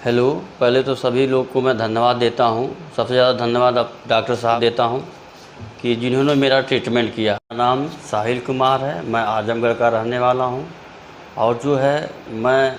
Hello, पहले तो सभी लोग को मैं धन्यवाद देता हूँ। सबसे ज़्यादा धन्यवाद अब डॉक्टर साहब देता हूँ कि जिन्होंने मेरा ट्रीटमेंट किया। मेरा नाम साहिल कुमार है, मैं आजमगढ़ का रहने वाला हूँ और जो है मैं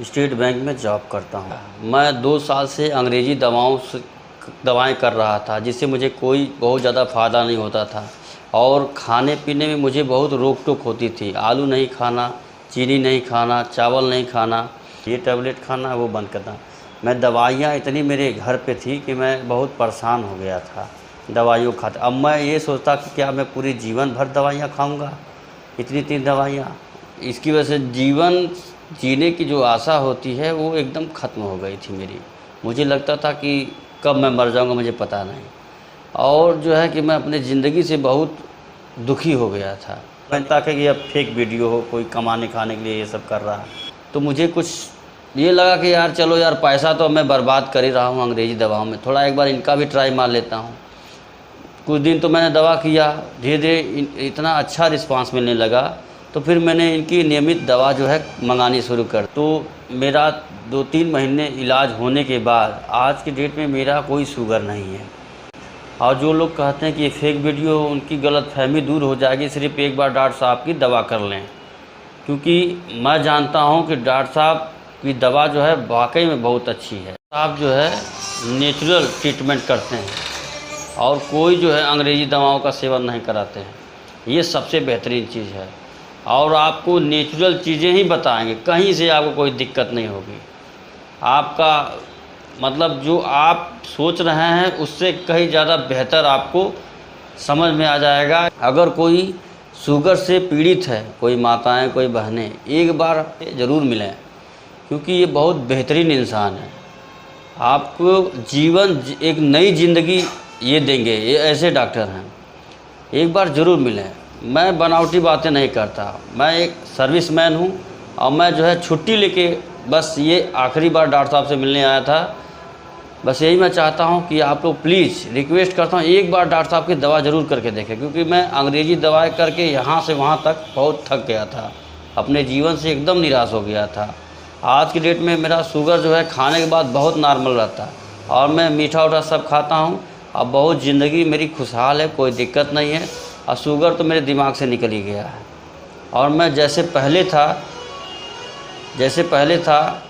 स्टेट बैंक में जॉब करता हूँ। मैं 2 साल से अंग्रेज़ी दवाएं कर रहा था, जिससे मुझे कोई बहुत ज़्यादा फ़ायदा नहीं होता था और खाने पीने में मुझे बहुत रोक टोक होती थी। आलू नहीं खाना, चीनी नहीं खाना, चावल नहीं खाना, ये टैबलेट खाना, वो बंद करना। मैं दवाइयाँ इतनी मेरे घर पे थी कि मैं बहुत परेशान हो गया था दवाइयों खाते। अब मैं ये सोचता कि क्या मैं पूरे जीवन भर दवाइयाँ खाऊंगा, इतनी दवाइयाँ। इसकी वजह से जीवन जीने की जो आशा होती है वो एकदम ख़त्म हो गई थी मेरी। मुझे लगता था कि कब मैं मर जाऊंगा मुझे पता नहीं, और जो है कि मैं अपने ज़िंदगी से बहुत दुखी हो गया था। लगता था कि अब फेक वीडियो हो, कोई कमाने खाने के लिए ये सब कर रहा है। तो मुझे कुछ ये लगा कि यार चलो यार, पैसा तो मैं बर्बाद कर ही रहा हूँ अंग्रेज़ी दवाओं में, थोड़ा एक बार इनका भी ट्राई मार लेता हूँ। कुछ दिन तो मैंने दवा किया, धीरे धीरे इतना अच्छा रिस्पांस मिलने लगा, तो फिर मैंने इनकी नियमित दवा जो है मंगानी शुरू कर। तो मेरा 2-3 महीने इलाज होने के बाद आज की डेट में मेरा कोई शुगर नहीं है। और जो लोग कहते हैं कि ये फेक वीडियो, उनकी गलतफहमी दूर हो जाएगी, सिर्फ एक बार डॉक्टर साहब की दवा कर लें। क्योंकि मैं जानता हूँ कि डॉक्टर साहब की दवा जो है वाकई में बहुत अच्छी है। आप जो है नेचुरल ट्रीटमेंट करते हैं और कोई जो है अंग्रेज़ी दवाओं का सेवन नहीं कराते हैं, ये सबसे बेहतरीन चीज़ है। और आपको नेचुरल चीज़ें ही बताएंगे, कहीं से आपको कोई दिक्कत नहीं होगी। आपका मतलब जो आप सोच रहे हैं उससे कहीं ज़्यादा बेहतर आपको समझ में आ जाएगा। अगर कोई शुगर से पीड़ित है, कोई माताएं, कोई बहनें, एक बार ज़रूर मिलें, क्योंकि ये बहुत बेहतरीन इंसान है। आपको जीवन एक नई ज़िंदगी ये देंगे, ये ऐसे डॉक्टर हैं। एक बार ज़रूर मिलें। मैं बनावटी बातें नहीं करता, मैं एक सर्विसमैन हूँ और मैं जो है छुट्टी लेके बस ये आखिरी बार डॉक्टर साहब से मिलने आया था। बस यही मैं चाहता हूँ कि आप लोग प्लीज़ रिक्वेस्ट करता हूँ, एक बार डॉक्टर साहब की दवा ज़रूर करके देखें, क्योंकि मैं अंग्रेज़ी दवाएं करके यहाँ से वहाँ तक बहुत थक गया था, अपने जीवन से एकदम निराश हो गया था। आज की डेट में मेरा शुगर जो है खाने के बाद बहुत नॉर्मल रहता है और मैं मीठा उठा सब खाता हूँ। अब बहुत ज़िंदगी मेरी खुशहाल है, कोई दिक्कत नहीं है और शुगर तो मेरे दिमाग से निकल ही गया है। और मैं जैसे पहले था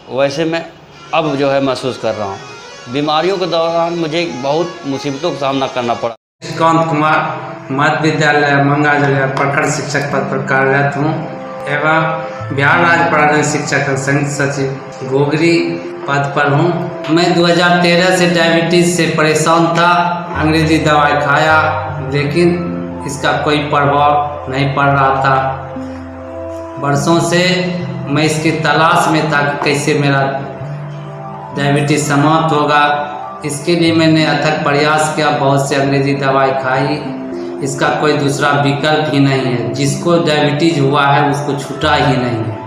वैसे मैं अब जो है महसूस कर रहा हूँ। बीमारियों के दौरान मुझे बहुत मुसीबतों का सामना करना पड़ा। निष्कांत कुमार मध्य विद्यालय मंगा जगह प्रखंड शिक्षक पद पर कार्यरत हूँ एवं बिहार राज्य प्राथमिक शिक्षक संघ सचिव गोगरी पद पर हूँ। मैं 2013 से डायबिटीज़ से परेशान था, अंग्रेजी दवाई खाया लेकिन इसका कोई प्रभाव नहीं पड़ रहा था। वर्षों से मैं इसकी तलाश में था कि कैसे मेरा डायबिटीज़ समाप्त होगा। इसके लिए मैंने अथक प्रयास किया, बहुत से अंग्रेजी दवाई खाई, इसका कोई दूसरा विकल्प ही नहीं है। जिसको डायबिटीज़ हुआ है उसको छूटा ही नहीं है,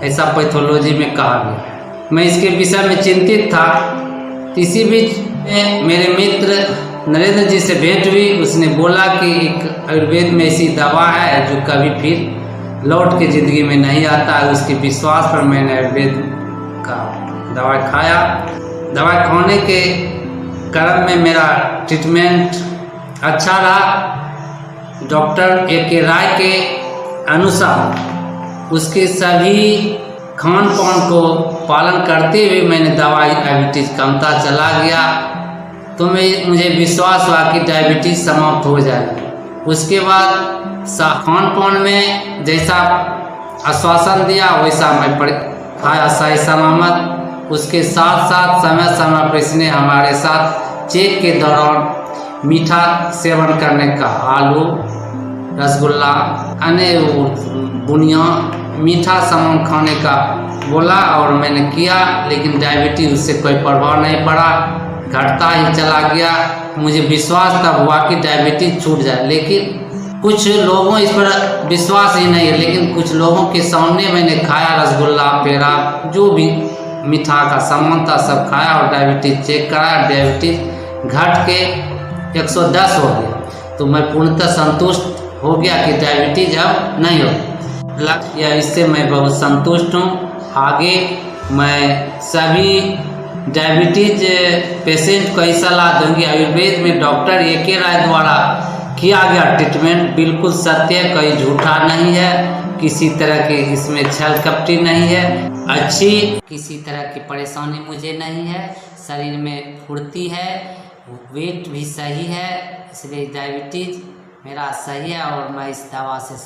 ऐसा पैथोलॉजी में कहा गया। मैं इसके विषय में चिंतित था। इसी बीच मेरे मित्र नरेंद्र जी से भेंट हुई। उसने बोला कि एक आयुर्वेद में ऐसी दवा है जो कभी फिर लौट के ज़िंदगी में नहीं आता है। उसके विश्वास पर मैंने आयुर्वेद का दवाई खाया। दवाई खाने के क्रम में मेरा ट्रीटमेंट अच्छा रहा। Doctor A K. राय के अनुसार उसके सभी खान पान को पालन करते हुए मैंने दवाई डायबिटीज़ कमता चला गया, तो मुझे विश्वास हुआ कि डायबिटीज़ समाप्त हो जाएगी। उसके बाद खान पान में जैसा आश्वासन दिया वैसा मैं खाया सही सलामत। उसके साथ साथ समय समय पर इसने हमारे साथ चेक के दौरान मीठा सेवन करने का, आलू, रसगुल्ला, अन्य बुनिया मीठा सामान खाने का बोला और मैंने किया, लेकिन डायबिटीज़ उससे कोई प्रभाव नहीं पड़ा, घटता ही चला गया। मुझे विश्वास तब हुआ कि डायबिटीज़ छूट जाए, लेकिन कुछ लोगों इस पर विश्वास ही नहीं है। लेकिन कुछ लोगों के सामने मैंने खाया, रसगुल्ला, पेड़ा, जो भी मीठा का सामान था सब खाया और डायबिटीज़ चेक कराया, डायबिटीज़ घट के 110 हो गया। तो मैं पूर्णतः संतुष्ट हो गया कि डायबिटीज़ अब नहीं हो। या इससे मैं बहुत संतुष्ट हूँ। आगे मैं सभी डायबिटीज पेशेंट को यही सलाह दूंगी, आयुर्वेद में डॉक्टर एक ही राय द्वारा किया गया ट्रीटमेंट बिल्कुल सत्य, कोई झूठा नहीं है, किसी तरह की इसमें छल कपटी नहीं है, अच्छी किसी तरह की परेशानी मुझे नहीं है, शरीर में फुर्ती है, वेट भी सही है, इसलिए डायबिटीज मेरा सही है और मैं इस दवा से